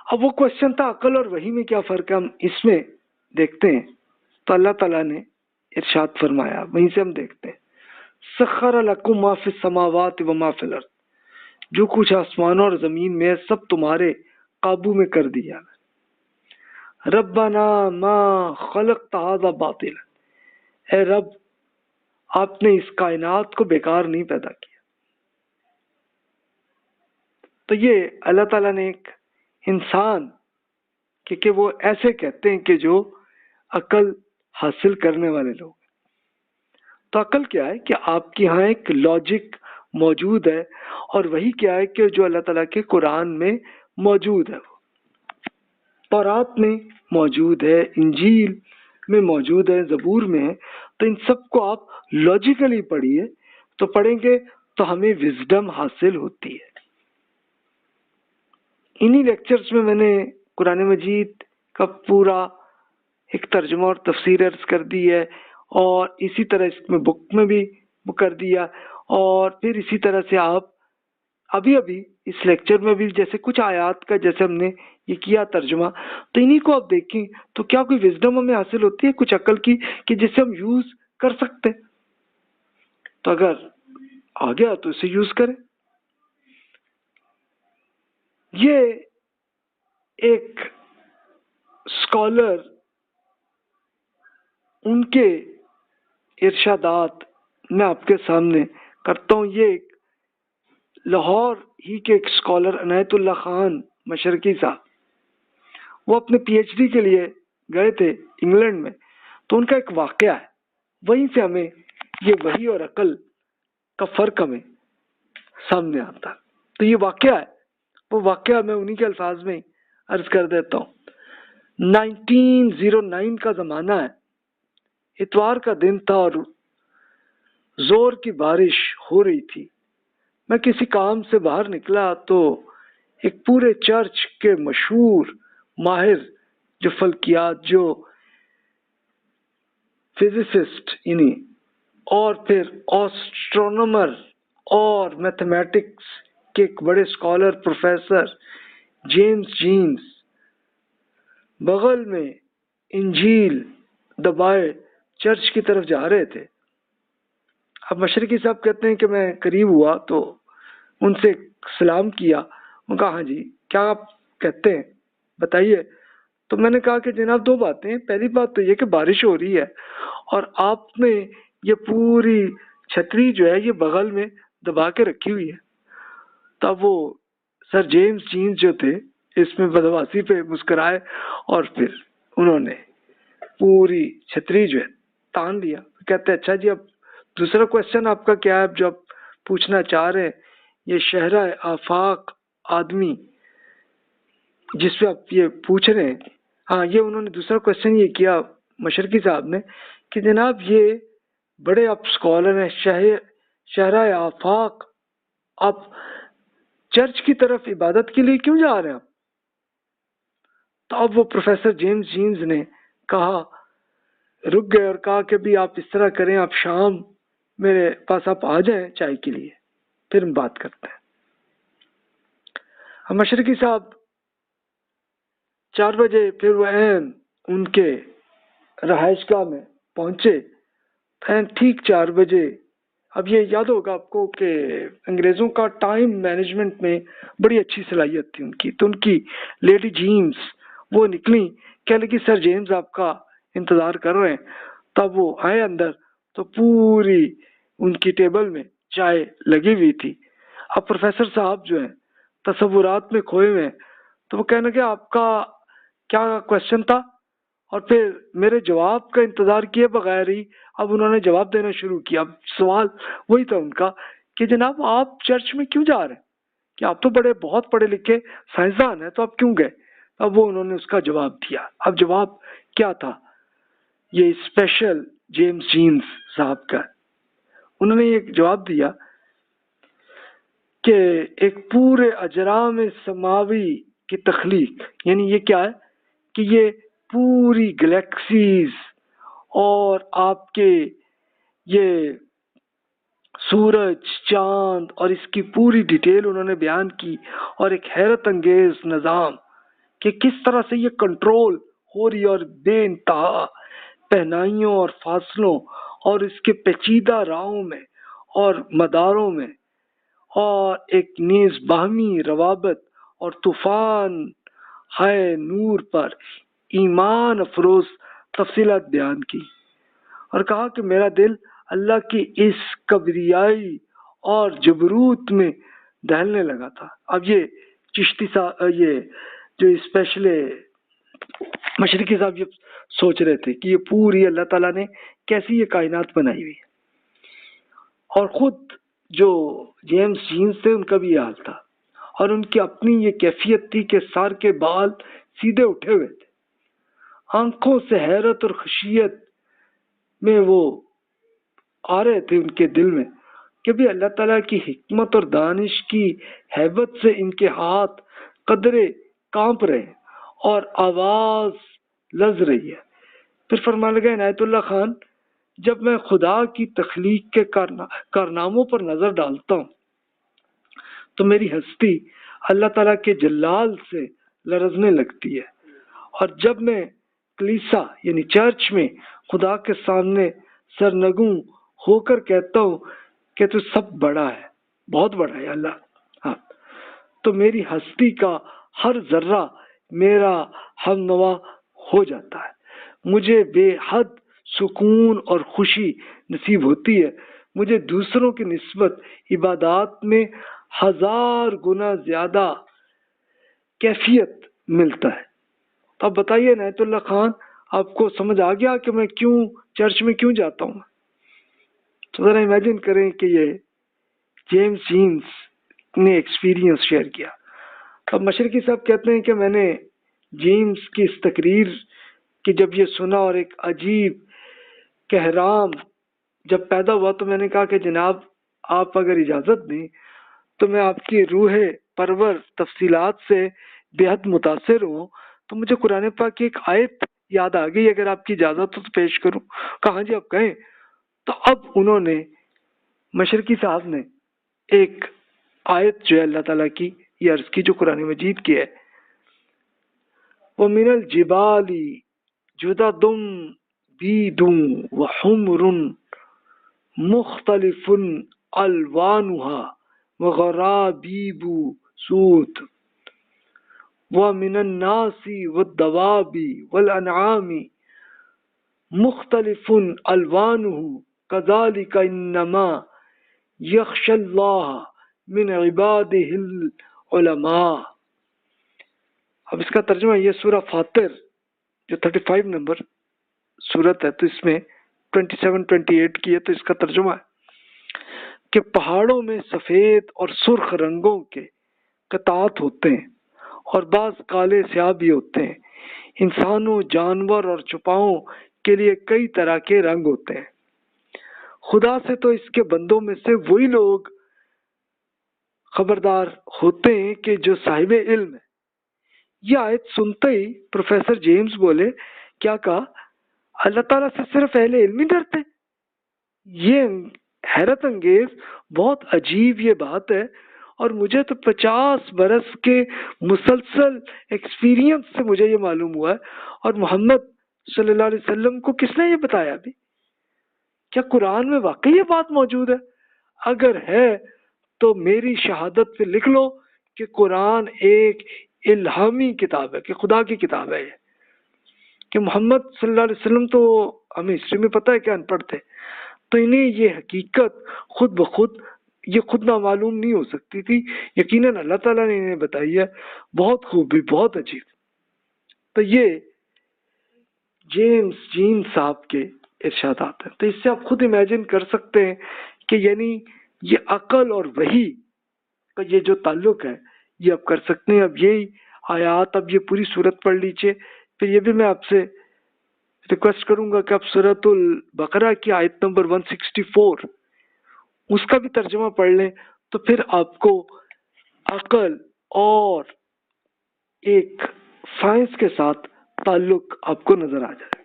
اب وہ کوشچن تھا عقل اور وحی میں کیا فرق ہے، ہم اس میں دیکھتے ہیں. تو اللہ تعالیٰ نے ارشاد فرمایا، وہیں سے ہم دیکھتے ہیں، سخر لکم ما فی السماوات و ما فی الارض، جو کچھ آسمانوں اور زمین میں ہے سب تمہارے قابو میں کر دیا. ربنا ما خلقت ھذا باطلا، اے رب آپ نے اس کائنات کو بیکار نہیں پیدا کیا. تو یہ اللہ تعالیٰ نے ایک انسان کہ وہ ایسے کہتے ہیں کہ جو عقل حاصل کرنے والے لوگ. تو عقل کیا ہے کہ آپ کے ہاں ایک لاجک موجود ہے، اور وہی کیا ہے کہ جو اللہ تعالیٰ کے قرآن میں موجود ہے، وہ تورات میں موجود ہے، انجیل میں موجود ہے، زبور میں ہے. تو ان سب کو آپ لاجیکلی پڑھیے، تو پڑھیں گے تو ہمیں وزڈم حاصل ہوتی ہے. انہی لیکچرز میں نے قرآن مجید کا پورا ایک ترجمہ اور تفسیر عرض کر دی ہے، اور اسی طرح اس میں بک میں بھی کر دیا. اور پھر اسی طرح سے آپ ابھی اس لیکچر میں بھی جیسے کچھ آیات کا جیسے ہم نے یہ کیا ترجمہ، تو انہی کو آپ دیکھیں تو کیا کوئی وزڈم ہمیں حاصل ہوتی ہے کچھ عقل کی کہ جسے ہم یوز کر سکتے. تو اگر آ گیا تو اسے یوز کریں. یہ ایک اسکالر ان کے ارشادات میں آپ کے سامنے کرتا ہوں. یہ ایک لاہور ہی کے ایک اسکالر عنایت اللہ خان مشرقی صاحب، وہ اپنے پی ایچ ڈی کے لیے گئے تھے انگلینڈ میں. تو ان کا ایک واقعہ ہے، وہیں سے ہمیں یہ وحی اور عقل کا فرق ہمیں سامنے آتا. تو یہ واقعہ ہے، وہ واقعہ میں انہی کے الفاظ میں عرض کر دیتا ہوں. 1909 کا زمانہ ہے، اتوار کا دن تھا اور زور کی بارش ہو رہی تھی. میں کسی کام سے باہر نکلا تو ایک پورے چرچ کے مشہور ماہر جو فلکیات، جو فزسسٹ یعنی اور پھر آسٹرونومر اور میتھمیٹکس کے ایک بڑے اسکالر پروفیسر جیمز جینز بغل میں انجیل دبائے چرچ کی طرف جا رہے تھے. اب مشرقی صاحب کہتے ہیں کہ میں قریب ہوا تو ان سے سلام کیا. ان کہا ہاں جی کیا آپ کہتے ہیں بتائیے. تو میں نے کہا کہ جناب دو باتیں، پہلی بات تو یہ کہ بارش ہو رہی ہے اور آپ نے یہ پوری چھتری جو ہے یہ بغل میں دبا کے رکھی ہوئی ہے. تب وہ سر جیمز جینز جو تھے اس میں بدواسی پہ مسکرائے اور پھر انہوں نے پوری چھتری جو ہے تان لیا. کہتے اچھا جی اب دوسرا کوشچن آپ کا کیا ہے جو آپ پوچھنا چاہ رہے ہیں. یہ شہرہ آفاق آدمی جس پہ آپ یہ پوچھ رہے ہیں، ہاں یہ انہوں نے دوسرا کوشچن یہ کیا مشرقی صاحب نے کہ جناب یہ بڑے آپ اسکالر ہیں، شہرہ آفاق، آپ چرچ کی طرف عبادت کے لیے کیوں جا رہے ہیں آپ؟ تو اب وہ پروفیسر جیمز جینز نے کہا، رک گئے اور کہا کہ بھی آپ اس طرح کریں، آپ شام میرے پاس آپ آ جائیں چائے کے لیے، پھر ہم بات کرتے ہیں. مشرقی صاحب 4 بجے پھر وہ ان کے رہائش گاہ میں پہنچے. ٹھیک 4 بجے. اب یہ یاد ہوگا آپ کو کہ انگریزوں کا ٹائم مینجمنٹ میں بڑی اچھی صلاحیت تھی ان کی. تو ان کی لیڈی جیمز وہ نکلی، کہہ لگی سر جیمز آپ کا انتظار کر رہے ہیں. تب وہ آئے اندر تو پوری ان کی ٹیبل میں چائے لگی ہوئی تھی. اب پروفیسر صاحب جو ہیں تصورات میں کھوئے ہوئے ہیں، تو وہ کہنے کہ آپ کا کیا کوشچن تھا، اور پھر میرے جواب کا انتظار کیے بغیر ہی اب انہوں نے جواب دینا شروع کیا. اب سوال وہی تھا ان کا کہ جناب آپ چرچ میں کیوں جا رہے ہیں، کہ آپ تو بہت پڑھے لکھے سائنسدان ہیں، تو آپ کیوں گئے. اب وہ انہوں نے اس کا جواب دیا. اب جواب کیا تھا، یہ اسپیشل جیمز جینز صاحب کا، انہوں نے یہ جواب دیا کہ ایک پورے اجرام سماوی کی تخلیق، یعنی یہ کیا ہے کہ یہ پوری گلیکسیز اور آپ کے یہ سورج چاند اور اس کی پوری ڈیٹیل انہوں نے بیان کی، اور ایک حیرت انگیز نظام کہ کس طرح سے یہ کنٹرول ہو رہی ہے اور بے انتہا پہنائیوں اور فاصلوں اور اس کے پیچیدہ راہوں میں اور مداروں میں، اور ایک نیز باہمی روابط اور طوفان ہے نور پر ایمان افروز تفصیلات بیان کی، اور کہا کہ میرا دل اللہ کی اس کبریائی اور جبروت میں دہلنے لگا تھا۔ اب یہ چشتی صاحب، یہ جو اسپیشل مشرقی صاحب یہ سوچ رہے تھے کہ یہ پوری اللہ تعالیٰ نے کیسی یہ کائنات بنائی ہوئی ہے، اور خود جو جیمز جینز تھے ان کا بھی یہ حال تھا، اور ان کی اپنی یہ کیفیت تھی کہ سار کے بال سیدھے اٹھے ہوئے تھے، آنکھوں سے حیرت اور خشیت میں وہ آ رہے تھے ان کے دل میں کہ بھی اللہ تعالیٰ کی حکمت اور دانش کی ہیبت سے ان کے ہاتھ قدرے کانپ رہے ہیں اور آواز لرز رہی ہے۔ پھر فرمان لگا عنایت اللہ خان، جب میں خدا کی تخلیق کے کارناموں پر نظر ڈالتا ہوں تو میری ہستی اللہ تعالیٰ کے جلال سے لرزنے لگتی ہے، اور جب میں کلیسا یعنی چرچ میں خدا کے سامنے سرنگوں ہو کر کہتا ہوں کہ تو سب بڑا ہے، بہت بڑا ہے اللہ، ہاں، تو میری ہستی کا ہر ذرہ میرا ہم نوا ہو جاتا ہے، مجھے بے حد سکون اور خوشی نصیب ہوتی ہے، مجھے دوسروں کی نسبت عبادات میں 1000 گنا زیادہ کیفیت ملتا ہے۔ تو اب بتائیے عنایت اللہ خان، آپ کو سمجھ آ گیا کہ میں کیوں چرچ میں کیوں جاتا ہوں؟ تو ذرا امیجن کریں کہ یہ جیمز جینز نے ایکسپیرینس شیئر کیا۔ اب مشرقی صاحب کہتے ہیں کہ میں نے جیمز کی اس تقریر کی جب یہ سنا اور ایک عجیب کہرام جب پیدا ہوا تو میں نے کہا کہ جناب آپ اگر اجازت دیں تو میں آپ کی روح پرور تفصیلات سے بے حد متاثر ہوں، تو مجھے قرآن پاک کی ایک آیت یاد آ گئی، اگر آپ کی اجازت ہو تو پیش کروں۔ کہاں جی آپ کہیں؟ تو اب انہوں نے مشرقی صاحب نے ایک آیت جو ہے اللہ تعالیٰ کی یہ عرض کی جو قرآن مجید کی ہے، وَمِنَ الْجِبَالِ جُدَدٌ بِيضٌ وَحُمْرٌ مُخْتَلِفٌ أَلْوَانُهَا وَغَرَابِيبُ سُودٌ وَمِنَ النَّاسِ وَالدَّوَابِ وَالْأَنْعَامِ مُخْتَلِفٌ أَلْوَانُهُ كَذَلِكَ إِنَّمَا يَخْشَى اللَّهَ مِنْ عِبَادِهِ الْعُلَمَاء۔ اب اس کا ترجمہ یہ سورہ فاطر جو 35 نمبر سورت ہے، تو اس میں 27-28 کی ہے، تو اس کا ترجمہ ہے کہ پہاڑوں میں سفید اور سرخ رنگوں کے قطعات ہوتے ہیں اور بعض کالے سیاہ بھی ہوتے ہیں، انسانوں، جانور اور چھپاؤں کے لیے کئی طرح کے رنگ ہوتے ہیں۔ خدا سے تو اس کے بندوں میں سے وہی لوگ خبردار ہوتے ہیں کہ جو صاحب علم ہے۔ یہ آیت سنتے ہی پروفیسر جیمز بولے، کیا کہا؟ اللہ تعالیٰ سے صرف اہل علم ہی ڈرتے؟ یہ حیرت انگیز، بہت عجیب یہ بات ہے، اور مجھے تو 50 برس کے مسلسل ایکسپیرینس سے مجھے یہ معلوم ہوا ہے، اور محمد صلی اللہ علیہ وسلم کو کس نے یہ بتایا ابھی؟ کیا قرآن میں واقعی یہ بات موجود ہے؟ اگر ہے تو میری شہادت پہ لکھ لو کہ قرآن ایک الہامی کتاب ہے، کہ خدا کی کتاب ہے یہ، کہ محمد صلی اللہ علیہ وسلم تو ہمیں ہسٹری میں پتہ ہے کہ ان پڑھ تھے، تو انہیں یہ حقیقت خود بخود یہ خود نامعلوم نہیں ہو سکتی تھی، یقیناً اللہ تعالیٰ نے انہیں بتائی ہے، بہت خوبی، بہت عجیب۔ تو یہ جیمز جین صاحب کے ارشادات ہیں، تو اس سے آپ خود امیجن کر سکتے ہیں کہ یعنی یہ عقل اور وحی کا یہ جو تعلق ہے یہ آپ کر سکتے ہیں۔ اب یہی آیات، اب یہ پوری سورت پڑھ لیجئے، پھر یہ بھی میں آپ سے ریکویسٹ کروں گا کہ آپ سورۃ البقرہ کی آیت نمبر 164 اس کا بھی ترجمہ پڑھ لیں، تو پھر آپ کو عقل اور ایک سائنس کے ساتھ تعلق آپ کو نظر آ جائے۔